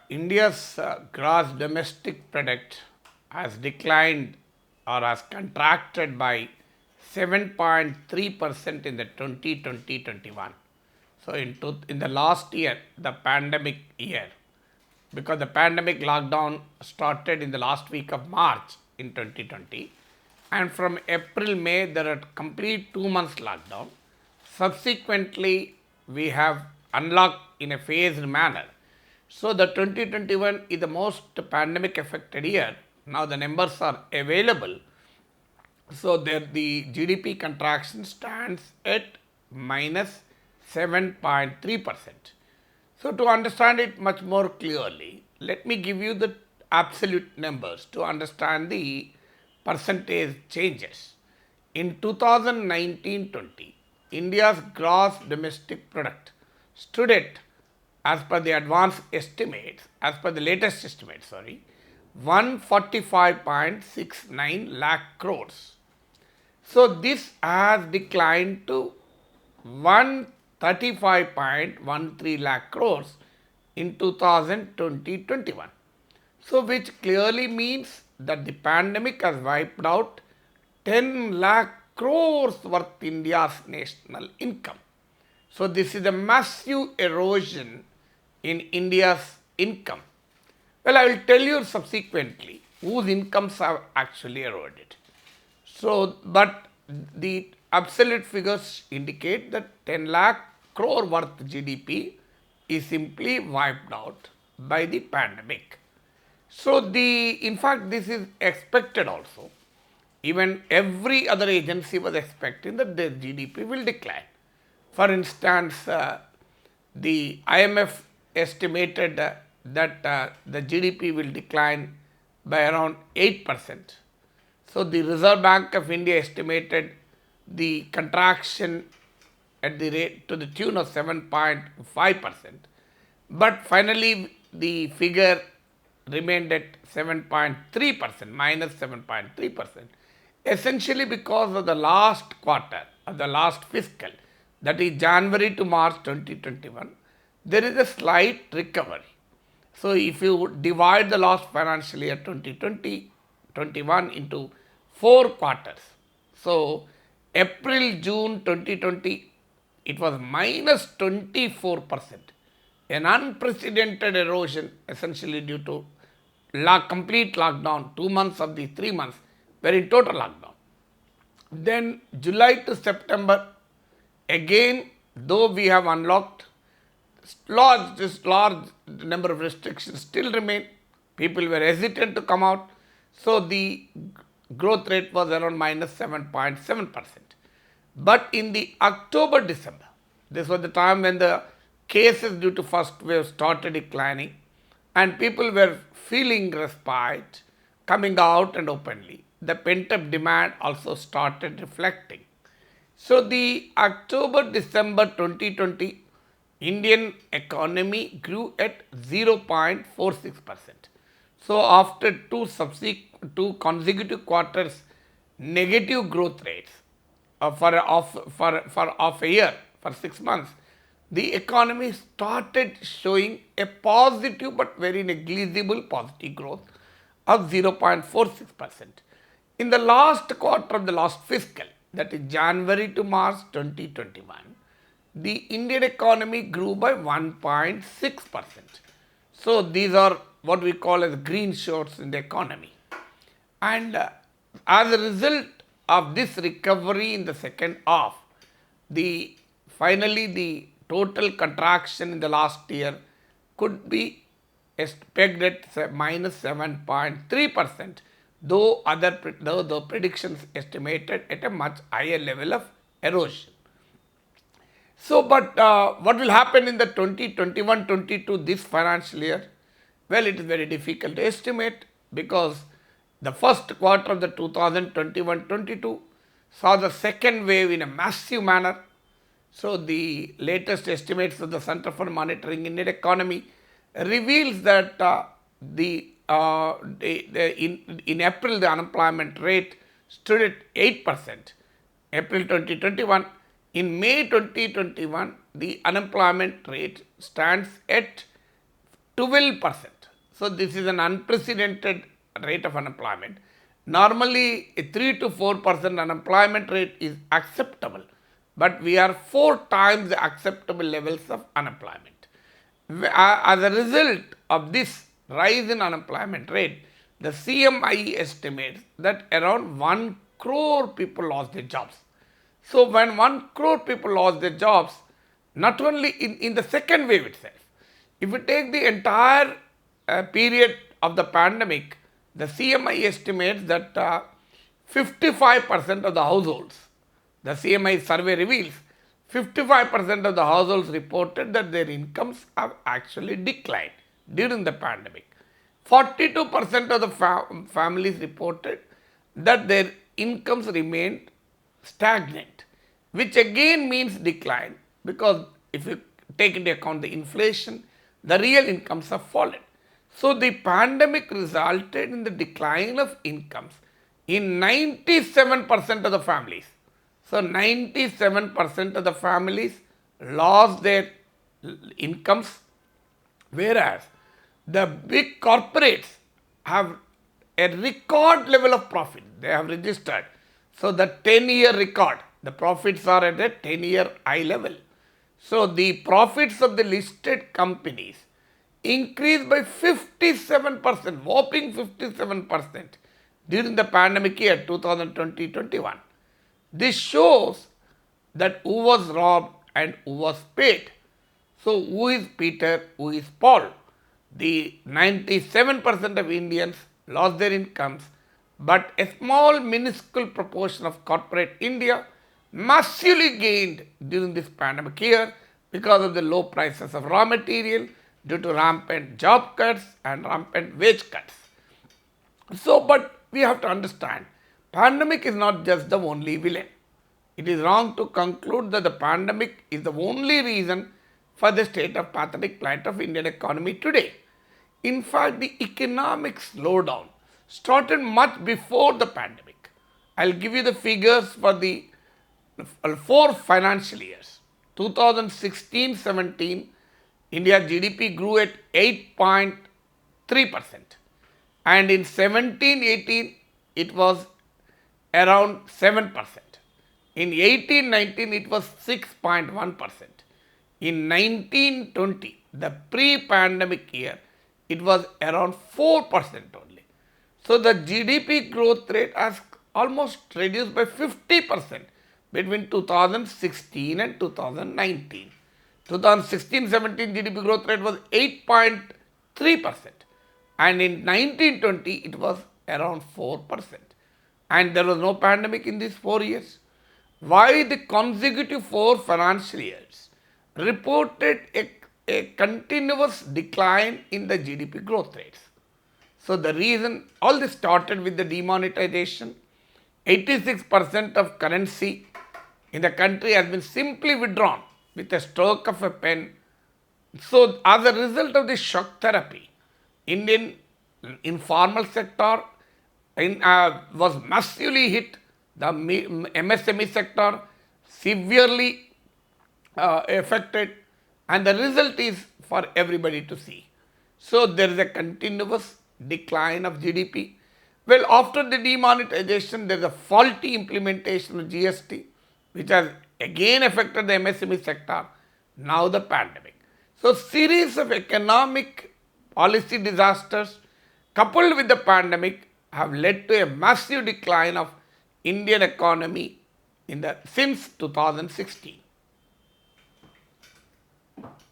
India's gross domestic product has declined or has contracted by 7.3% in the 2020-21. So in the last year, the pandemic year, because the pandemic lockdown started in the last week of March in 2020, and from April, May, there are complete 2 months lockdown. Subsequently, we have unlocked in a phased manner. So the 2021 is the most pandemic affected year. Now the numbers are available. So there the GDP contraction stands at minus 7.3%. So to understand it much more clearly, let me give you the absolute numbers to understand the percentage changes. In 2019-20, India's gross domestic product stood at, as per the advanced estimates, as per the latest estimate, 145.69 lakh crores. So this has declined to 135.13 lakh crores in 2020-21. So which clearly means that the pandemic has wiped out 10 lakh crores worth India's national income. So this is a massive erosion in India's income. Well, I will tell you subsequently whose incomes have actually eroded. So, but the absolute figures indicate that 10 lakh crore worth GDP is simply wiped out by the pandemic. So, in fact, this is expected also. Even every other agency was expecting that their GDP will decline. For instance, the IMF estimated that the GDP will decline by around 8%. So the Reserve Bank of India estimated the contraction at the rate to the tune of 7.5%. But finally, the figure remained at 7.3%, minus 7.3%, essentially because of the last quarter of the last fiscal, that is January to March 2021, there is a slight recovery. So if you divide the last financial year 2020-21 into 4 quarters, so April, June 2020, it was minus 24%, an unprecedented erosion essentially due to complete lockdown, 2 months of the 3 months were in total lockdown. Then July to September, again, though we have unlocked, large number of restrictions still remain. People were hesitant to come out. So the growth rate was around minus 7.7%. But in the October, December, this was the time when the cases due to first wave started declining and people were feeling respite, coming out and openly. The pent-up demand also started reflecting. So the October-December 2020 Indian economy grew at 0.46%. So after two consecutive quarters negative growth rates for a year, for 6 months, the economy started showing a positive but very negligible positive growth of 0.46%. In the last quarter of the last fiscal, that is January to March 2021, the Indian economy grew by 1.6%. So these are what we call as green shoots in the economy. And as a result of this recovery in the second half, finally the total contraction in the last year could be pegged at minus 7.3%, though the predictions estimated at a much higher level of erosion. So, but what will happen in the 2021-22, this financial year? Well, it is very difficult to estimate because the first quarter of the 2021-22 saw the second wave in a massive manner. So, the latest estimates of the Center for Monitoring Indian Economy reveals that in April the unemployment rate stood at 8%, April 2021. In May 2021, the unemployment rate stands at 12%. So this is an unprecedented rate of unemployment. Normally, a 3 to 4% unemployment rate is acceptable, but we are 4 times the acceptable levels of unemployment. As a result of this rise in unemployment rate, the CMI estimates that around 1 crore people lost their jobs. So when 1 crore people lost their jobs, not only in the second wave itself, if we take the entire period of the pandemic, the CMI estimates that 55% of the households, the CMI survey reveals, 55% of the households reported that their incomes have actually declined during the pandemic. 42% of the families reported that their incomes remained stagnant, which again means decline, because if you take into account the inflation, the real incomes have fallen. So the pandemic resulted in the decline of incomes in 97% of the families. So 97% of the families lost their incomes, whereas the big corporates have a record level of profit they have registered. So the 10-year record, the profits are at a 10-year high level. So the profits of the listed companies increased by 57%, whopping 57% during the pandemic year 2020-21. This shows that who was robbed and who was paid. So who is Peter, who is Paul? The 97% of Indians lost their incomes, but a small minuscule proportion of corporate India massively gained during this pandemic year because of the low prices of raw material due to rampant job cuts and rampant wage cuts. So, but we have to understand, pandemic is not just the only villain. It is wrong to conclude that the pandemic is the only reason for the state of pathetic plight of Indian economy today. In fact, the economic slowdown started much before the pandemic. I'll give you the figures for the 4 financial years. 2016-17, India GDP grew at 8.3%, and in 17-18 it was around 7%. In 18-19 it was 6.1%. In 19-20, the pre-pandemic year, it was around 4% only. So the GDP growth rate has almost reduced by 50% between 2016 and 2019. 2016-17 GDP growth rate was 8.3%, and in 19-20 it was around 4%. And there was no pandemic in these 4 years. Why the consecutive 4 financial years reported a continuous decline in the GDP growth rates? So the reason, all this started with the demonetization. 86% of currency in the country has been simply withdrawn with a stroke of a pen. So as a result of this shock therapy, Indian informal sector was massively hit. The MSME sector severely affected, and the result is for everybody to see. So there is a continuous decline of GDP. Well, after the demonetization, there is a faulty implementation of GST, which has again affected the MSME sector. Now the pandemic. So series of economic policy disasters coupled with the pandemic have led to a massive decline of Indian economy since 2016.